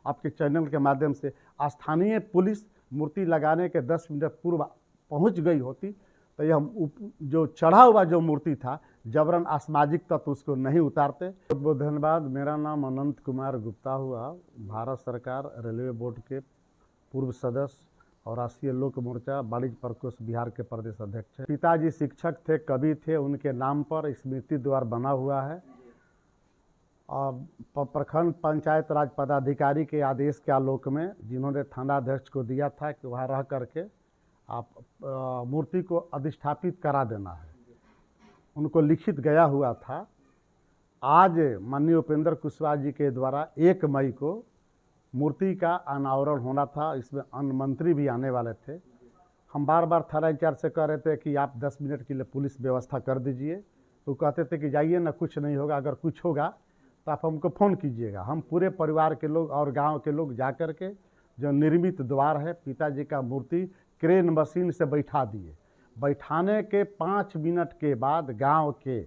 आपके चैनल के माध्यम से स्थानीय पुलिस मूर्ति लगाने के 10 मिनट पूर्व पहुंच गई होती तो यह जो चढ़ा हुआ जो मूर्ति था जबरन असामाजिक तत्व उसको नहीं उतारते। बहुत बहुत धन्यवाद। मेरा नाम अनंत कुमार गुप्ता हुआ, भारत सरकार रेलवे बोर्ड के पूर्व सदस्य और राष्ट्रीय लोक मोर्चा वाणिज्य प्रकोष्ठ बिहार के प्रदेश अध्यक्ष हैं। पिताजी शिक्षक थे, कवि थे, उनके नाम पर स्मृति द्वार बना हुआ है और प्रखंड पंचायत राज पदाधिकारी के आदेश के आलोक में जिन्होंने थानाध्यक्ष को दिया था कि वहाँ रह करके आप मूर्ति को अधिष्ठापित करा देना है, उनको लिखित गया हुआ था। आज माननीय उपेंद्र कुशवाहा जी के द्वारा 1 मई को मूर्ति का अनावरण होना था। इसमें अन्य मंत्री भी आने वाले थे। हम बार बार थाना इंचार्ज से कह रहे थे कि आप 10 मिनट के लिए पुलिस व्यवस्था कर दीजिए, तो कहते थे कि जाइए ना, कुछ नहीं होगा, अगर कुछ होगा तो आप हमको फ़ोन कीजिएगा। हम पूरे परिवार के लोग और गांव के लोग जा कर के जो निर्मित द्वार है पिताजी का मूर्ति क्रेन मशीन से बैठा दिए। बैठाने के 5 मिनट के बाद गांव के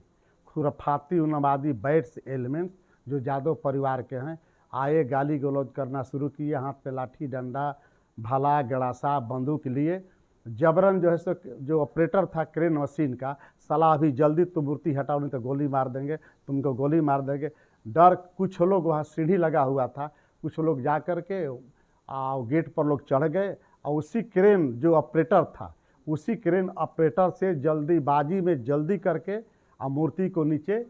खुरफाती उन्मादी बैट्स एलिमेंट्स जो यादव परिवार के हैं आए, गाली गलौज करना शुरू किए, हाथ पे लाठी डंडा भाला गड़ासा बंदूक लिए। जबरन जो है सो जो ऑपरेटर था क्रेन मशीन का, सलाह अभी जल्दी तुम मूर्ति हटाओ नहीं तो गोली मार देंगे, तुमको गोली मार देंगे। डर कुछ लोग, वहाँ सीढ़ी लगा हुआ था, कुछ लोग जा कर के गेट पर लोग चढ़ गए और उसी क्रेन जो ऑपरेटर था उसी क्रेन ऑपरेटर से जल्दीबाजी में जल्दी करके मूर्ति को नीचे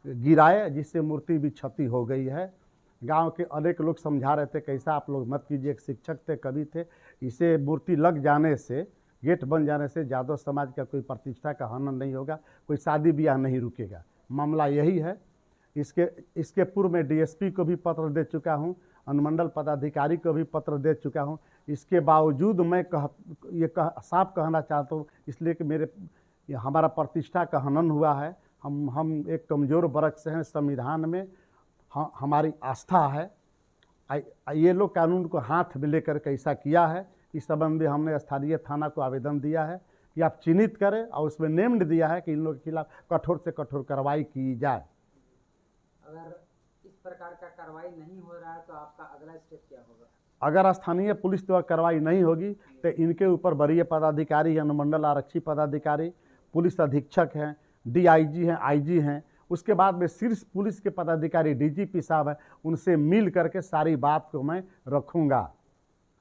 गिराए, जिससे मूर्ति भी क्षति हो गई है। गांव के अनेक लोग समझा रहे थे कैसा आप लोग मत कीजिए, एक शिक्षक थे, कवि थे, इसे मूर्ति लग जाने से, गेट बन जाने से यादव समाज का कोई प्रतिष्ठा का हनन नहीं होगा, कोई शादी ब्याह नहीं रुकेगा। मामला यही है। इसके पूर्व में डीएसपी को भी पत्र दे चुका हूँ, अनुमंडल पदाधिकारी को भी पत्र दे चुका हूँ। इसके बावजूद मैं साफ कहना चाहता हूँ, इसलिए कि हमारा प्रतिष्ठा का हनन हुआ है। हम एक कमज़ोर वर्ग से हैं, संविधान में हमारी आस्था है। ये लोग कानून को हाथ में लेकर के ऐसा किया है। इस संबंध में हमने स्थानीय थाना को आवेदन दिया है कि आप चिन्हित करें और उसमें नेम्ड दिया है कि इन लोगों के खिलाफ कठोर से कठोर कार्रवाई की जाए। अगर इस प्रकार का कार्रवाई नहीं हो रहा है तो आपका अगला स्टेप क्या होगा? अगर स्थानीय पुलिस द्वारा कार्रवाई नहीं होगी तो इनके ऊपर वरीय पदाधिकारी, अनुमंडल आरक्षी पदाधिकारी, पुलिस अधीक्षक हैं, डीआईजी हैं, आईजी हैं, उसके बाद में शीर्ष पुलिस के पदाधिकारी डीजीपी साहब हैं, उनसे मिल करके सारी बात को मैं रखूंगा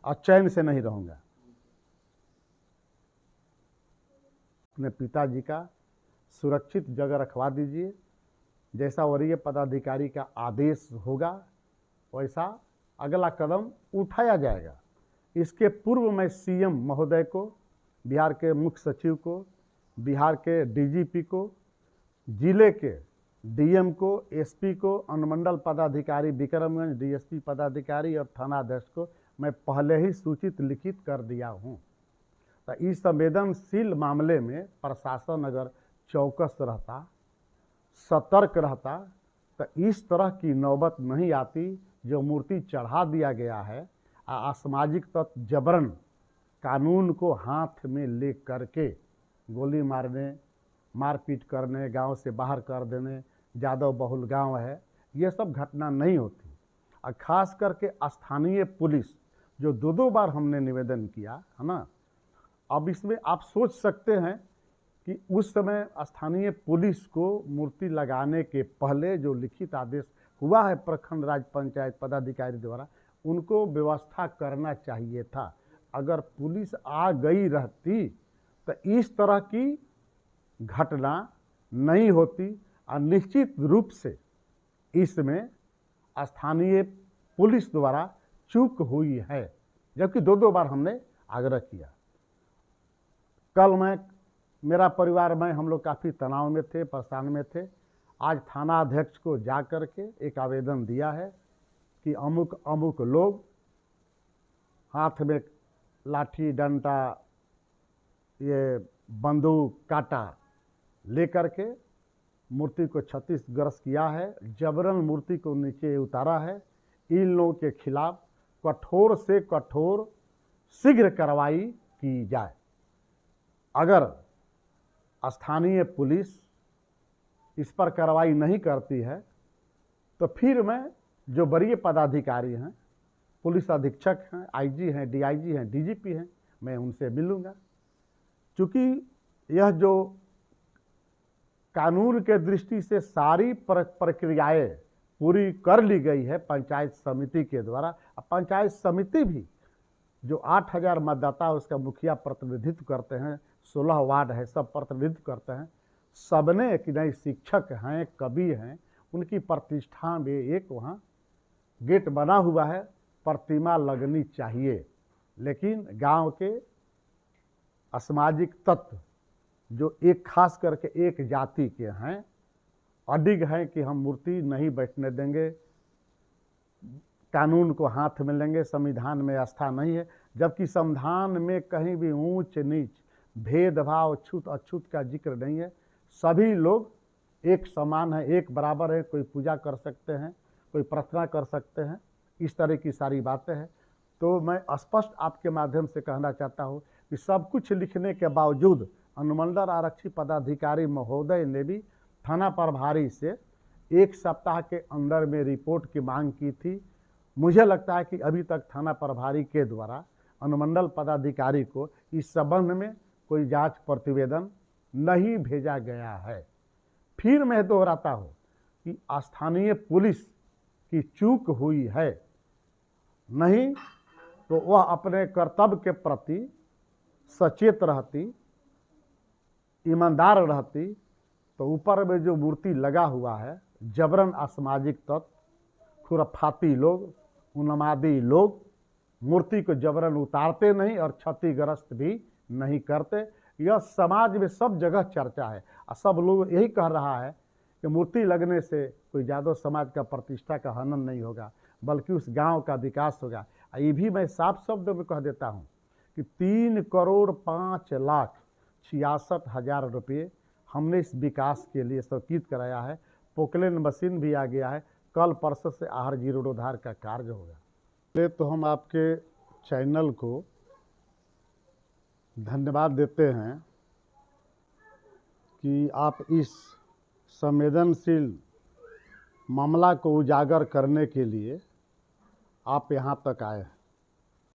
और चैन से नहीं रहूंगा। अपने पिताजी का सुरक्षित जगह रखवा दीजिए, जैसा वरीय पदाधिकारी का आदेश होगा वैसा अगला कदम उठाया जाएगा। इसके पूर्व मैं सीएम महोदय को, बिहार के मुख्य सचिव को, बिहार के डीजीपी को, जिले के डीएम को, एसपी को, अनुमंडल पदाधिकारी विक्रमगंज, डीएसपी पदाधिकारी और थानाध्यक्ष को मैं पहले ही सूचित लिखित कर दिया हूँ। तो इस संवेदनशील मामले में प्रशासन अगर चौकस रहता, सतर्क रहता तो इस तरह की नौबत नहीं आती। जो मूर्ति चढ़ा दिया गया है, असामाजिक तत्व जबरन कानून को हाथ में ले करके गोली मारने, मारपीट करने, गांव से बाहर कर देने, यादव बहुल गांव है, ये सब घटना नहीं होती। और ख़ास करके स्थानीय पुलिस जो 2 बार हमने निवेदन किया है ना, अब इसमें आप सोच सकते हैं कि उस समय स्थानीय पुलिस को मूर्ति लगाने के पहले जो लिखित आदेश हुआ है प्रखंड राज पंचायत पदाधिकारी द्वारा, उनको व्यवस्था करना चाहिए था। अगर पुलिस आ गई रहती तो इस तरह की घटना नहीं होती और निश्चित रूप से इसमें स्थानीय पुलिस द्वारा चूक हुई है, जबकि 2 बार हमने आग्रह किया। कल मेरा परिवार में हम लोग काफ़ी तनाव में थे, परेशान में थे। आज थाना अध्यक्ष को जा कर के एक आवेदन दिया है कि अमुक अमुक लोग हाथ में लाठी डंडा, ये बंदूक काटा लेकर के मूर्ति को क्षतिग्रस्त किया है, जबरन मूर्ति को नीचे उतारा है। इन लोगों के खिलाफ कठोर से कठोर शीघ्र कार्रवाई की जाए। अगर स्थानीय पुलिस इस पर कार्रवाई नहीं करती है तो फिर मैं जो वरीय पदाधिकारी हैं, पुलिस अधीक्षक हैं, आईजी हैं, डीआईजी हैं, डीजीपी हैं, मैं उनसे मिलूँगा। चूँकि यह जो कानून के दृष्टि से सारी प्रक्रियाएं पूरी कर ली गई है पंचायत समिति के द्वारा। अब पंचायत समिति भी जो 8000 मतदाता उसका मुखिया प्रतिनिधित्व करते हैं, 16 वार्ड है, सब प्रतिनिधित्व करते हैं, सबने कि नहीं शिक्षक हैं, कवि हैं, उनकी प्रतिष्ठा में एक वहाँ गेट बना हुआ है, प्रतिमा लगनी चाहिए। लेकिन गांव के असामाजिक तत्व जो एक खास करके एक जाति के हैं, अडिग हैं कि हम मूर्ति नहीं बैठने देंगे, कानून को हाथ में लेंगे, संविधान में आस्था नहीं है। जबकि संविधान में कहीं भी ऊंच नीच, भेदभाव, छूत अछूत का जिक्र नहीं है। सभी लोग एक समान हैं, एक बराबर है, कोई पूजा कर सकते हैं, कोई प्रार्थना कर सकते हैं, इस तरह की सारी बातें हैं। तो मैं स्पष्ट आपके माध्यम से कहना चाहता हूँ कि सब कुछ लिखने के बावजूद अनुमंडल आरक्षी पदाधिकारी महोदय ने भी थाना प्रभारी से 1 सप्ताह के अंदर में रिपोर्ट की मांग की थी। मुझे लगता है कि अभी तक थाना प्रभारी के द्वारा अनुमंडल पदाधिकारी को इस संबंध में कोई जांच प्रतिवेदन नहीं भेजा गया है। फिर मैं दोहराता हूँ कि स्थानीय पुलिस की चूक हुई है, नहीं तो वह अपने कर्तव्य के प्रति सचेत रहती, ईमानदार रहती, तो ऊपर में जो मूर्ति लगा हुआ है, जबरन असामाजिक तत्व, खुरफाती लोग, उन्मादी लोग मूर्ति को जबरन उतारते नहीं और क्षतिग्रस्त भी नहीं करते। यह समाज में सब जगह चर्चा है और सब लोग यही कह रहा है कि मूर्ति लगने से कोई यादव समाज का प्रतिष्ठा का हनन नहीं होगा, बल्कि उस गांव का विकास होगा। ये भी मैं साफ शब्दों में कह देता हूं कि 3,05,66,000 रुपये हमने इस विकास के लिए स्वीकृत कराया है। पोकलेन मशीन भी आ गया है, कल परसों से आहर जीर्णोद्धार का कार्य होगा। पहले तो हम आपके चैनल को धन्यवाद देते हैं कि आप इस संवेदनशील मामला को उजागर करने के लिए आप यहाँ तक आए हैं।